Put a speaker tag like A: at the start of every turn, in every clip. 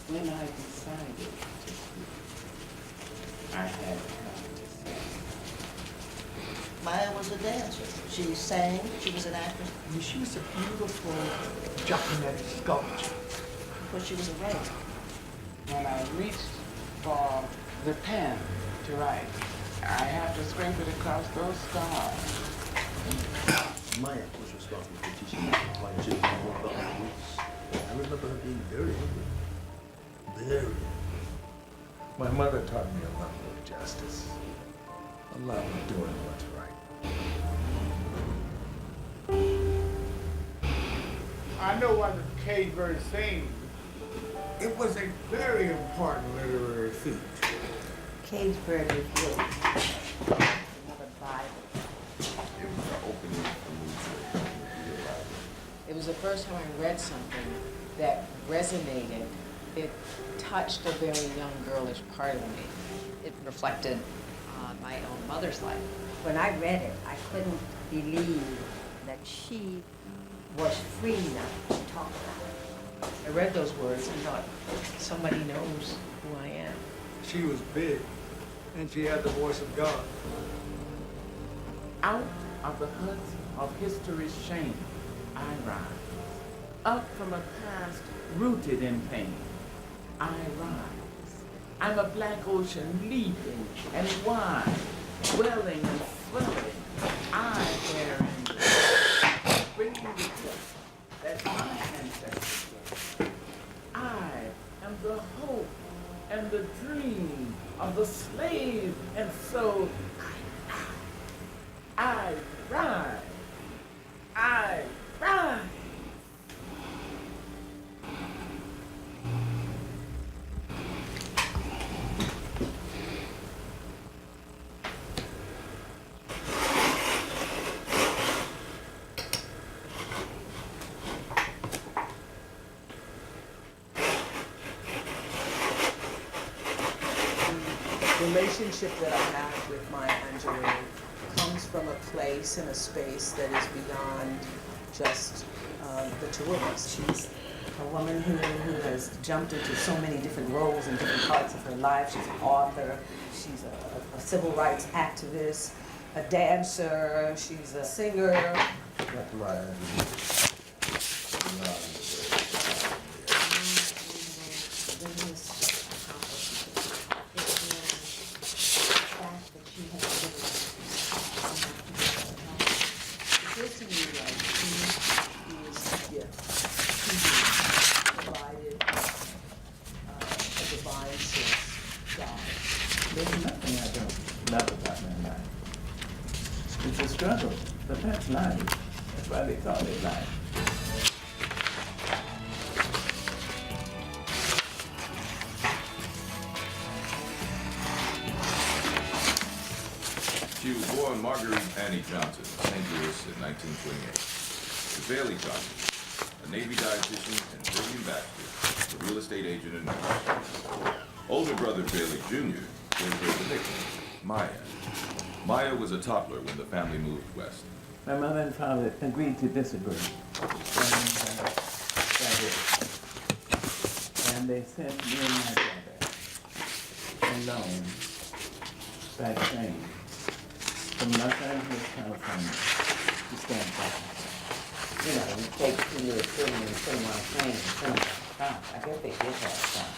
A: When I decided to speak, I had to say.
B: Maya was a dancer. She sang, she was an actress,
C: She was a beautiful Japanese sculpture.
B: but she was a writer.
A: When I reached for the pen to write, I had to scrape it across those stars.
D: Maya was responsible for teaching me why children more about my roots. I remember her being very hungry. Very.
C: My mother taught me a love of justice, a love of doing what's right.
E: I know why the cage bird sings. It was a very important literary feat.
B: Cage Bird was really another Bible.
D: It was the opening for me to read about it.
F: It was the first time I read something that resonated. It touched a very young girlish part of me.
G: It reflected my own mother's life.
H: When I read it, I couldn't believe that she was free enough to talk about it.
F: I read those words and thought, somebody knows who I am.
E: She was big, and she had the voice of God.
A: Out of the huts of history's shame, I rise. Up from a past rooted in pain, I rise. I'm a black ocean leaping and wide, swelling and swelling. I bear in bringing the truth that my ancestors were. I am the hope and the dream of the slave, and so I rise. I rise.
F: The relationship that I have with Maya Angelou comes from a place and a space that is beyond just the two of us. She's a woman who has jumped into so many different roles in different parts of her life. She's an author, she's a civil rights activist, a dancer, she's a singer.
C: That's Maya
A: There's nothing I don't love about my life. It's a struggle, but that's life. That's why they call it life.
I: She was born Marguerite Annie Johnson, St. Louis in 1928. To Bailey Johnson, a Navy dietitian, and William Baxter, a real estate agent in Memphis. Older brother Bailey Jr. gave her the nickname, Maya. Maya was a toddler when the family moved west.
A: My mother and father agreed to disagree. And they sent me and my brother alone by train from Los Angeles, California to Stand By.
H: You know, you take two little children and put them on a plane and send them out. I guess they did have a stop.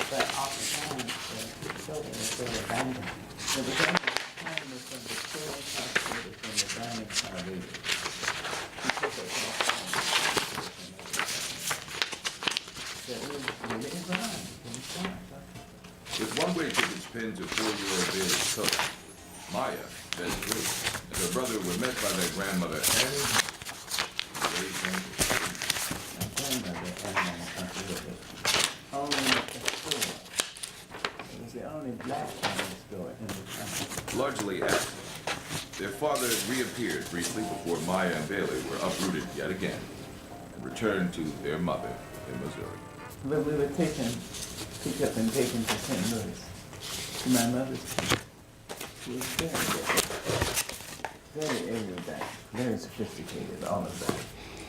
H: But oftentimes the children are still abandoned.
A: So the dangerous time was when the children transported from the dining car leaders. She took us off. So it was really a grind from the start.
I: With one-way tickets pinned to 4-year-old Bailey's coat, Maya fed free, and her brother were met by their grandmother Annie, who raised them.
A: My grandmother and my uncle lived only only black store in the town.
I: Largely absent, their father reappeared briefly before Maya and Bailey were uprooted yet again and returned to their mother in Missouri.
A: But we were picked up and taken to St. Louis, to my mother's place. She was very erudite, very sophisticated, all of that.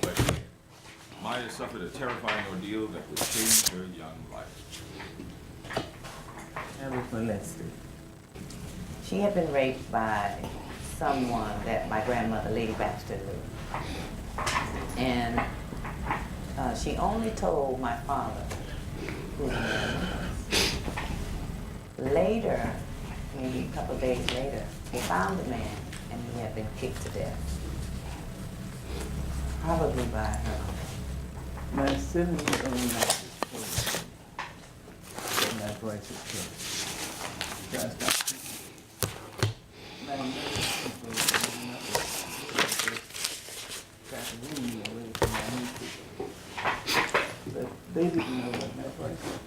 I: But Maya suffered a terrifying ordeal that would change her young life.
A: I was molested.
H: She had been raped by someone that my grandmother, Lady Baxter, knew. And she only told my father who the man was. Later, maybe a couple of days later, they found the man and he had been kicked to death. Probably by her.
A: My 7-year-old life is killed. And my voice is killed. So I stopped speaking. My mother tried to wean me away from my new people. But they didn't know what my voice was.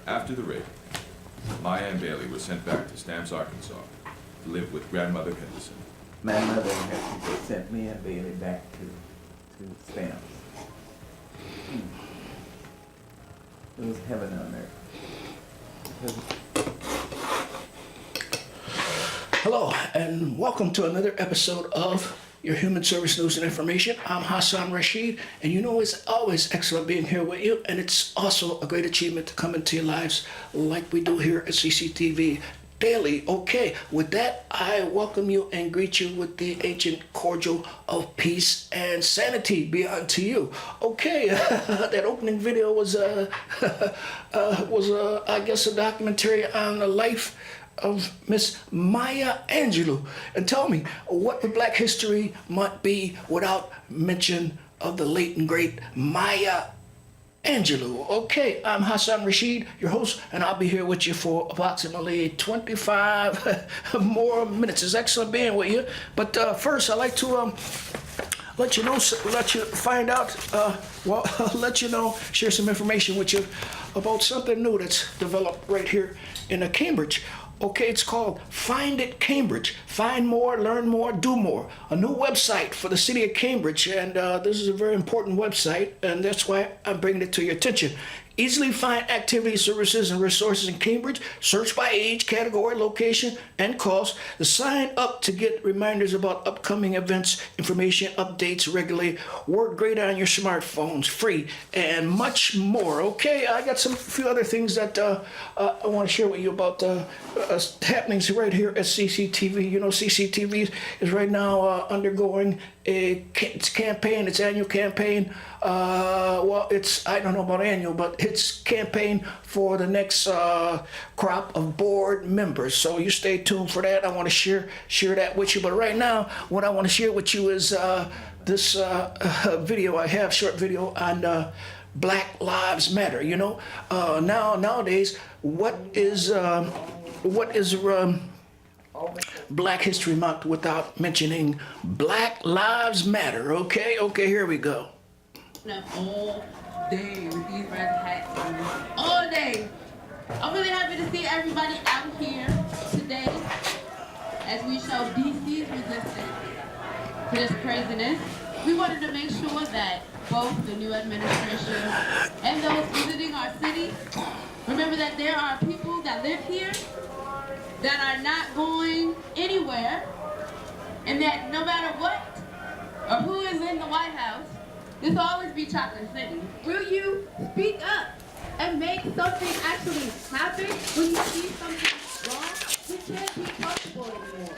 I: After the rape, Maya and Bailey were sent back to Stamps, Arkansas to live with grandmother Henderson.
A: My mother and her people sent me and Bailey back to Stamps. It was heaven on earth.
J: Hello, and welcome to another episode of your Human Service News and Information. I'm Hassan Rashid, and you know it's always excellent being here with you, and it's also a great achievement to come into your lives like we do here at CCTV daily. Okay, with that, I welcome you and greet you with the ancient cordial of peace and sanity be unto you. Okay, that opening video was I guess a documentary on the life of Miss Maya Angelou. And tell me, what would Black History Month be without mention of the late and great Maya Angelou? Okay, I'm Hassan Rashid, your host, and I'll be here with you for approximately 25 more minutes. It's excellent being with you. But first, I'd like to let you know, find out, let you know, share some information with you about something new that's developed right here in Cambridge. Okay, it's called Find It Cambridge. Find more, learn more, do more. A new website for the city of Cambridge, and this is a very important website, and that's why I'm bringing it to your attention. Easily find activities, services, and resources in Cambridge. Search by age, category, location, and cost. Sign up to get reminders about upcoming events, information, updates regularly. Work great on your smartphones, free, and much more. Okay, I got a few other things that I want to share with you about happenings right here at CCTV. You know, CCTV is right now undergoing its campaign, its annual campaign. Well, I don't know about annual, but it's campaign for the next crop of board members. So you stay tuned for that. I want to share that with you. But right now, what I want to share with you is this video I have, short video on Black Lives Matter. You know, nowadays, what is Black History Month without mentioning Black Lives Matter? Okay, here we go.
K: All day with these red hats on. All day. I'm really happy to see everybody out here today as we show DC's resistance to this craziness. We wanted to make sure that both the new administration and those visiting our city remember that there are people that live here that are not going anywhere, and that no matter what or who is in the White House, this will always be Chocolate City. Will you speak up and make something actually happen when you see something wrong? We can't be comfortable anymore.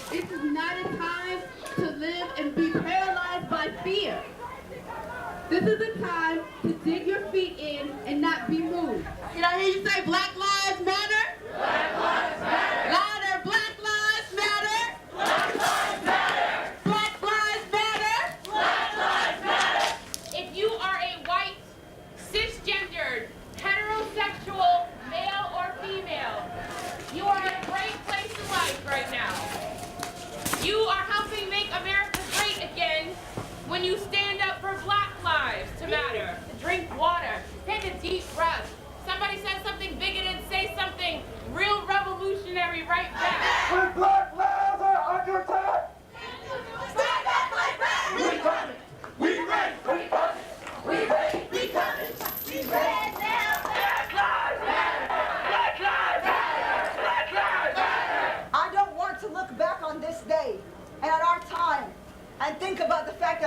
K: This is not a time to live and be paralyzed by fear. This is a time to dig your feet in and not be moved. Can I hear you say Black Lives Matter? Black Lives Matter! Louder! Black Lives Matter! Black Lives Matter! Black Lives Matter! Black Lives Matter!
L: If you are a white, cisgendered, heterosexual, male or female, you are in a great place in life right now. You are helping make America great again when you stand up for Black Lives to Matter, to drink water, take a deep breath. Somebody says something bigoted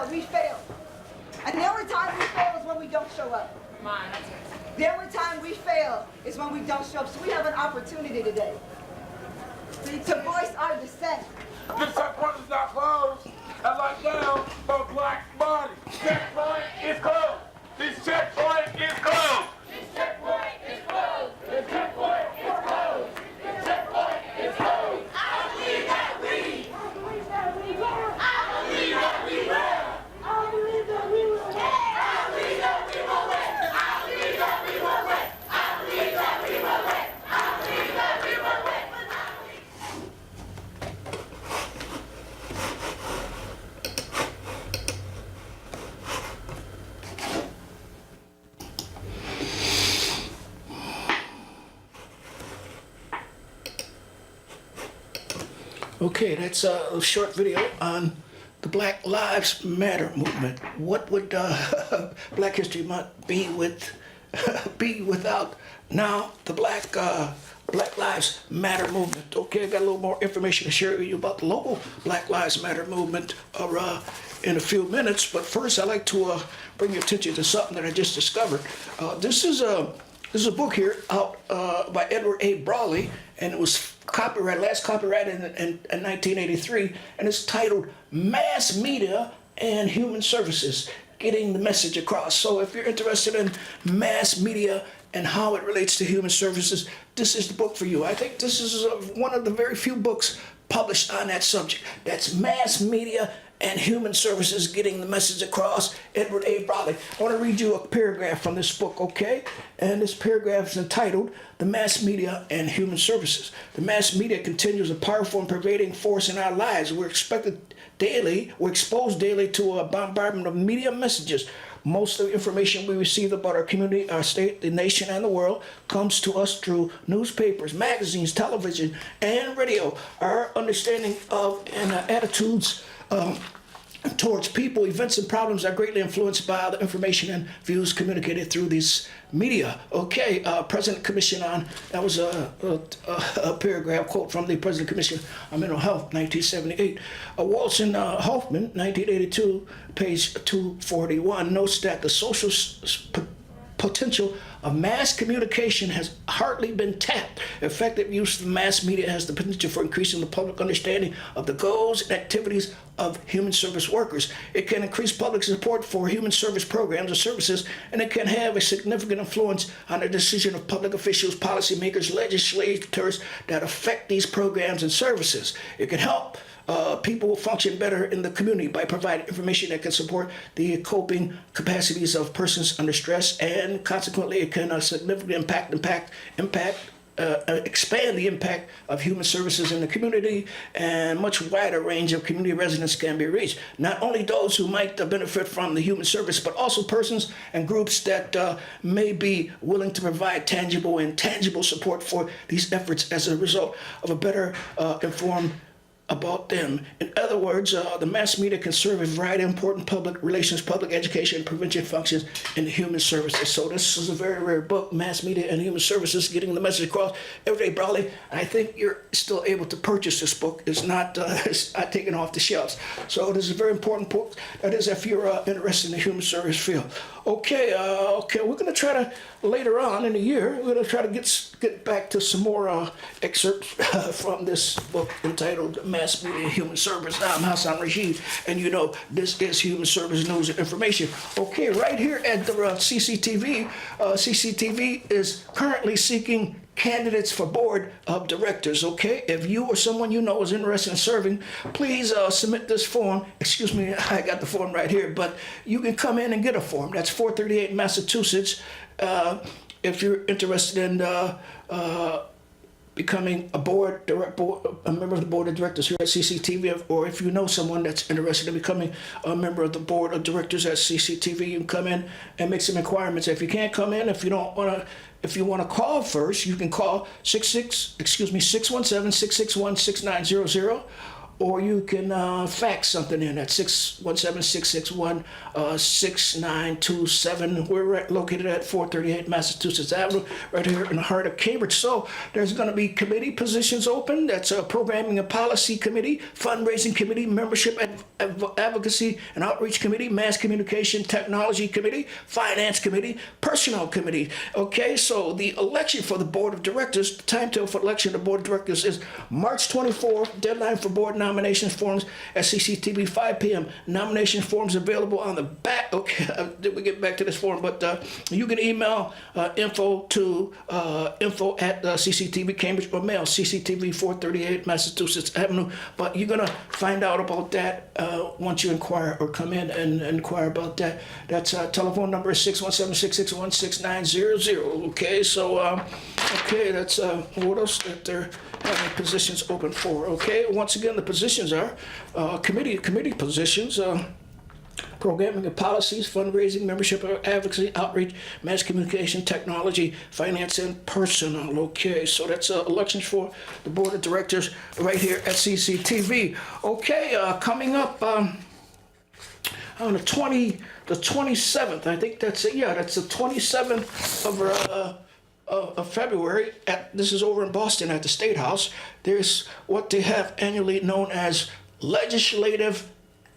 M: that we fail. And the only time we fail is when we don't show up.
L: Mine, that's it.
M: The only time we fail is when we don't show up. So we have an opportunity today to voice our dissent.
C: This checkpoint is not closed. And like now, for black body. Checkpoint is closed. This checkpoint is closed.
L: This checkpoint is closed. This checkpoint is closed. This checkpoint is closed. I believe that we. I believe that we will. I believe that we will. I believe that we will. I believe that we will win. I believe that we will win. I believe that we will win. I believe that we will win.
J: Okay, that's a short video on the Black Lives Matter movement. What would Black History Month be without now the Black Lives Matter movement? Okay, I got a little more information to share with you about the local Black Lives Matter movement in a few minutes. But first, I'd like to bring your attention to something that I just discovered. This is a book here out by Edward A. Brawley, and it was last copyrighted in 1983, and it's titled Mass Media and Human Services, Getting the Message Across. So if you're interested in mass media and how it relates to human services, this is the book for you. I think this is one of the very few books published on that subject. That's Mass Media and Human Services, Getting the Message Across, Edward A. Brawley. I want to read you a paragraph from this book, okay? And this paragraph is entitled, The Mass Media and Human Services. The mass media continues a powerful and pervading force in our lives. We're exposed daily to a bombardment of media messages. Most of the information we receive about our community, our state, the nation, and the world comes to us through newspapers, magazines, television, and radio. Our understanding of and attitudes towards people, events, and problems are greatly influenced by the information and views communicated through these media. Okay, President Commission on, that was a paragraph quote from the President Commission on Mental Health, 1978. Walton Hoffman, 1982, page 241, notes that the social potential of mass communication has hardly been tapped. Effective use of mass media has the potential for increasing the public understanding of the goals and activities of human service workers. It can increase public support for human service programs or services, and it can have a significant influence on the decision of public officials, policymakers, legislators that affect these programs and services. It can help people function better in the community by providing information that can support the coping capacities of persons under stress, and consequently it can significantly expand the impact of human services in the community, and much wider range of community residents can be reached. Not only those who might benefit from the human service, but also persons and groups that may be willing to provide tangible and intangible support for these efforts as a result of a better informed about them. In other words, the mass media can serve a variety of important public relations, public education, and prevention functions in the human services. So this is a very rare book, Mass Media and Human Services, Getting the Message Across, Edward A. Brawley. And I think you're still able to purchase this book. It's not taken off the shelves. So this is a very important book. That is if you're interested in the human service field. Okay, we're going to try to, later on in the year, we're going to try to get back to some more excerpts from this book entitled Mass Media and Human Service. I'm Hassan Rashid, and you know this is Human Service News and Information. Okay, right here at the CCTV, CCTV is currently seeking candidates for board of directors. Okay, if you or someone you know is interested in serving, please submit this form. Excuse me, I got the form right here, but you can come in and get a form. That's 438 Massachusetts. If you're interested in becoming a member of the board of directors here at CCTV, or if you know someone that's interested in becoming a member of the board of directors at CCTV, you can come in and make some requirements. If you can't come in, if you want to call first, you can call 617-661-6900, or you can fax something in at 617-661-6927. We're located at 438 Massachusetts Avenue, right here in the heart of Cambridge. So there's going to be committee positions open. That's a programming and policy committee, fundraising committee, membership advocacy and outreach committee, mass communication technology committee, finance committee, personnel committee. Okay, so the election for the board of directors, the timetable for election of the board of directors is March 24th. Deadline for board nominations forms at CCTV 5 p.m. Nomination forms available on the back. Okay, we get back to this form, but you can email info at CCTV Cambridge or mail CCTV 438 Massachusetts Avenue. But you're gonna find out about that once you inquire or come in and inquire about that. That's telephone number is 617-661-6900. Okay, so okay, that's what else that they're having positions open for. Okay, once again, the positions are committee positions. Programming and policies, fundraising, membership, advocacy, outreach, mass communication, technology, finance, and personnel. Okay, so that's elections for the board of directors right here at CCTV. Okay, coming up on the 27th, I think that's it. Yeah, that's the 27th of February. This is over in Boston at the State House. There's what they have annually known as Legislative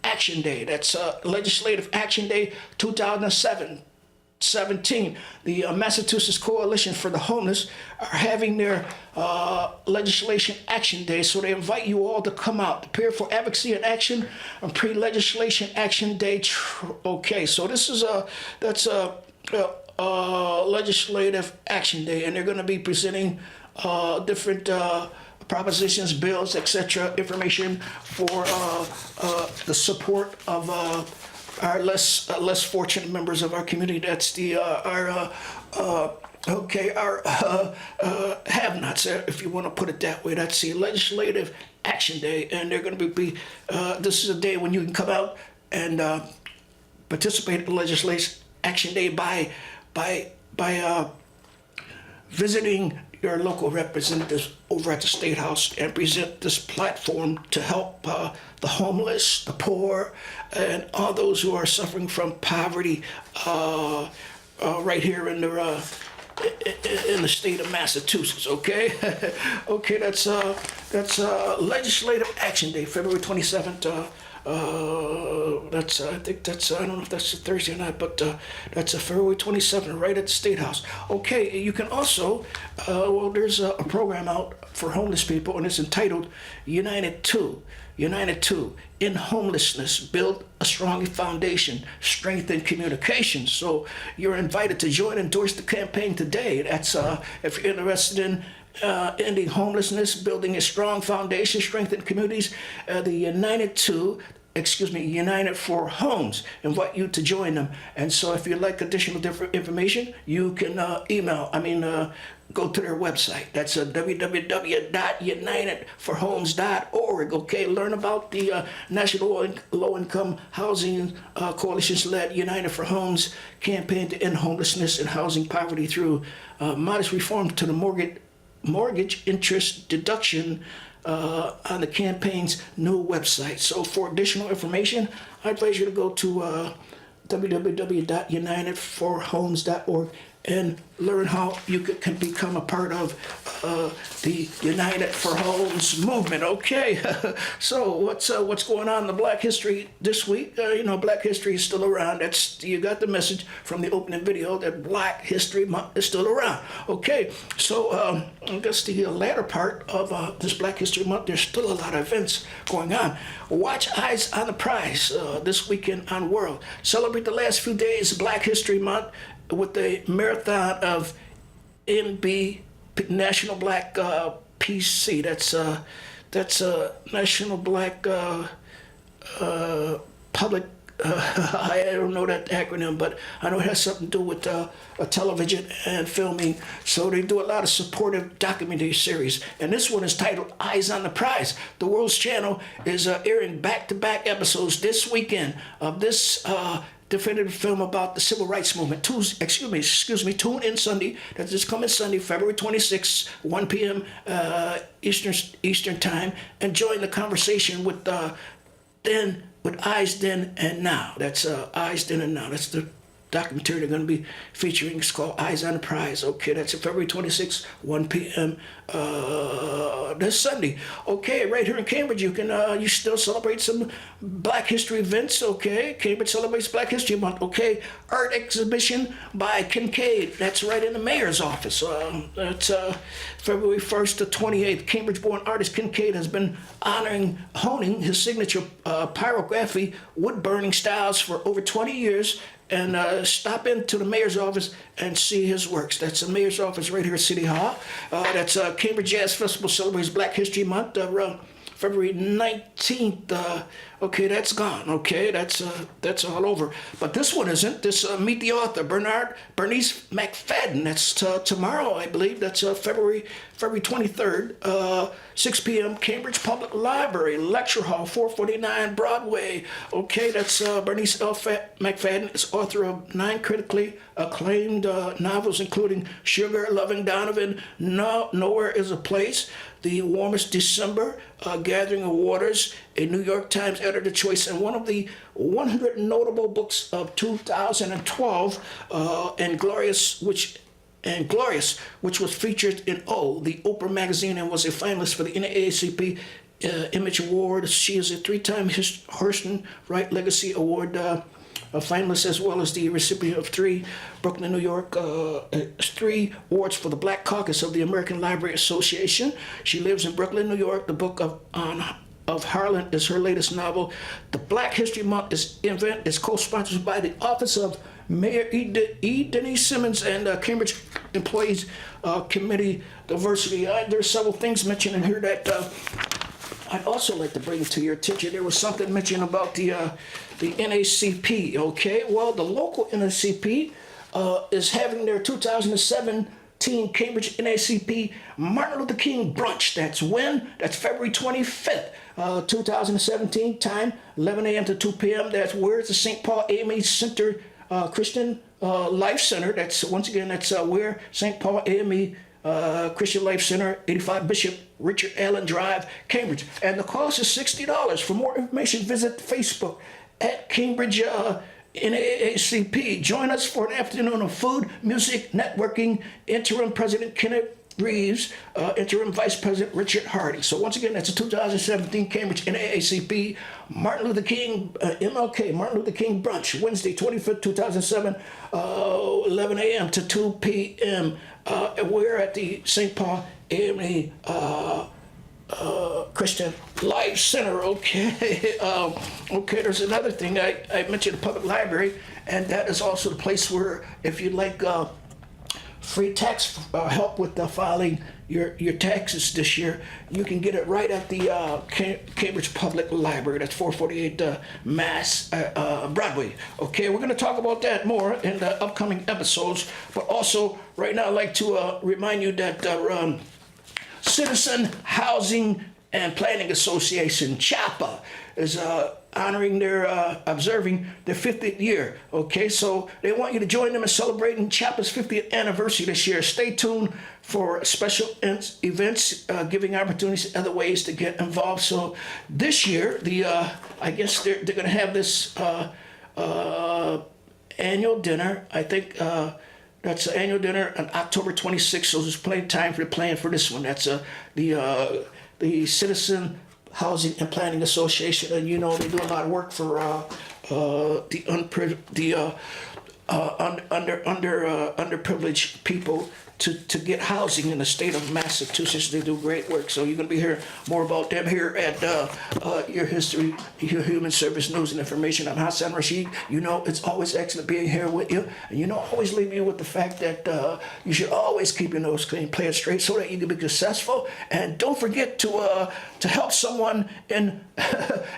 J: Action Day. That's Legislative Action Day 2017. The Massachusetts Coalition for the Homeless are having their Legislation Action Day, so they invite you all to come out, prepare for advocacy and action on Pre-Legislation Action Day. Okay, so this is Legislative Action Day, and they're going to be presenting different propositions, bills, etc., information for the support of our less fortunate members of our community. That's the our have-nots, if you want to put it that way. That's the Legislative Action Day, and they're going to be this is a day when you can come out and participate in the Legislative Action Day by visiting your local representatives over at the State House and present this platform to help the homeless, the poor, and all those who are suffering from poverty right here in the state of Massachusetts. Okay, okay, that's Legislative Action Day, February 27th. I think that's, I don't know if that's a Thursday or not, but that's a February 27th, right at the State House. Okay, you can also, there's a program out for homeless people, and it's entitled United 2, in homelessness, build a strong foundation, strengthen communication. So you're invited to join and endorse the campaign today. That's, if you're interested in ending homelessness, building a strong foundation, strengthen communities, the United for Homes invite you to join them. And so if you'd like additional different information, you can go to their website. That's www.unitedforhomes.org. Okay, learn about the National Low-Income Housing Coalition's-led United for Homes campaign to end homelessness and housing poverty through modest reform to the mortgage interest deduction on the campaign's new website. So for additional information, I advise you to go to www.unitedforhomes.org and learn how you can become a part of the United for Homes movement. Okay, so what's going on in the Black History this week? Black History is still around. You got the message from the opening video that Black History Month is still around. Okay, so I guess the latter part of this Black History Month, there's still a lot of events going on. Watch Eyes on the Prize this weekend on World. Celebrate the last few days of Black History Month with the marathon of NB, National Black PC. That's National Black Public. I don't know that acronym, but I know it has something to do with television and filming. So they do a lot of supportive documentary series, and this one is titled Eyes on the Prize. The World's Channel is airing back-to-back episodes this weekend of this definitive film about the civil rights movement. Tune in Sunday. That's this coming Sunday, February 26th, 1 p.m. Eastern time, and join the conversation with Eyes Then and Now. That's Eyes Then and Now. That's the documentary they're going to be featuring. It's called Eyes on the Prize. Okay, that's February 26th, 1 p.m. This Sunday. Okay, right here in Cambridge, you still celebrate some Black History events. Okay, Cambridge celebrates Black History Month. Okay, art exhibition by Kincaid. That's right in the mayor's office. That's February 1st to 28th. Cambridge-born artist Kincaid has been honing his signature pyrography wood burning styles for over 20 years. And stop into the mayor's office and see his works. That's the mayor's office right here at City Hall. That's Cambridge Jazz Festival celebrates Black History Month, February 19th. Okay, that's gone. Okay, that's all over. But this one isn't. This Meet the Author, Bernice McFadden. That's tomorrow, I believe. That's February 23rd, 6 p.m. Cambridge Public Library, Lecture Hall, 449 Broadway. Okay, that's Bernice McFadden is author of 9 critically acclaimed novels, including Sugar, Loving Donovan, Nowhere is a Place, The Warmest December, Gathering of Waters, a New York Times editor choice, and one of the 100 notable books of 2012, and Glorious, which was featured in the Oprah magazine and was a finalist for the NAACP Image Award. She is a 3-time Hurston Wright Legacy Award a finalist, as well as the recipient of 3 Brooklyn, New York, 3 awards for the Black Caucus of the American Library Association. She lives in Brooklyn, New York. The book of Harlan is her latest novel. The Black History Month event is co-sponsored by the Office of Mayor E. Denise Simmons and Cambridge Employees Committee Diversity. There's several things mentioned in here that I'd also like to bring to your attention. There was something mentioned about the NACP, okay? Well, the local NACP is having their 2017 Cambridge NACP Martin Luther King Brunch. That's when? That's February 25th, 2017, time 11 a.m. to 2 p.m. That's where it's the St. Paul AME Center Christian Life Center. That's, once again, that's where St. Paul AME Christian Life Center, 85 Bishop Richard Allen Drive, Cambridge. And the cost is $60. For more information, visit Facebook at Cambridge NAACP. Join us for an afternoon of food, music, networking. Interim President Kenneth Reeves, Interim Vice President Richard Hardy. So once again, that's a 2017 Cambridge NAACP Martin Luther King, MLK, Martin Luther King Brunch, Wednesday, 25th, 2007, 11 a.m. to 2 p.m. We're at the St. Paul AME Christian Life Center. Okay. Okay, there's another thing. I mentioned the public library, and that is also the place where, if you'd like free tax help with filing your taxes this year, you can get it right at the Cambridge Public Library. That's 448 Mass Broadway. Okay, we're going to talk about that more in the upcoming episodes. But also, right now, I'd like to remind you that Citizen Housing and Planning Association, CHAPA, is honoring observing their 50th year. Okay, so they want you to join them in celebrating CHAPA's 50th anniversary this year. Stay tuned for special events, giving opportunities, other ways to get involved. So this year, I guess they're going to have this annual dinner. I think that's the annual dinner on October 26th. So there's plenty of time for the plan for this one. That's the Citizen Housing and Planning Association, and you know they do a lot of work for the underprivileged people to get housing in the state of Massachusetts. They do great work. So you're going to be hearing more about them here at Your History, Your Human Service News and Information. I'm Hassan Rashid. You know, it's always excellent being here with you. And you know, always leave you with the fact that you should always keep your nose clean, play it straight so that you can be successful. And don't forget to help someone in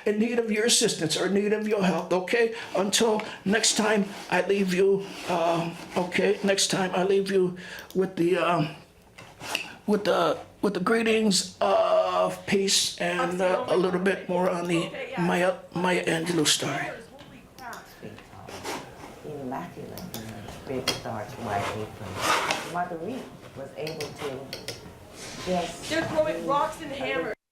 J: in need of your assistance or need of your help. Okay? Until next time, I leave you. Next time I leave you with the greetings of peace and a little bit more on the Maya Angelou story.
H: immaculate in her big starched white apron. Marguerite was able to just...
M: They're throwing
H: be
M: rocks and
H: a little
M: hammers.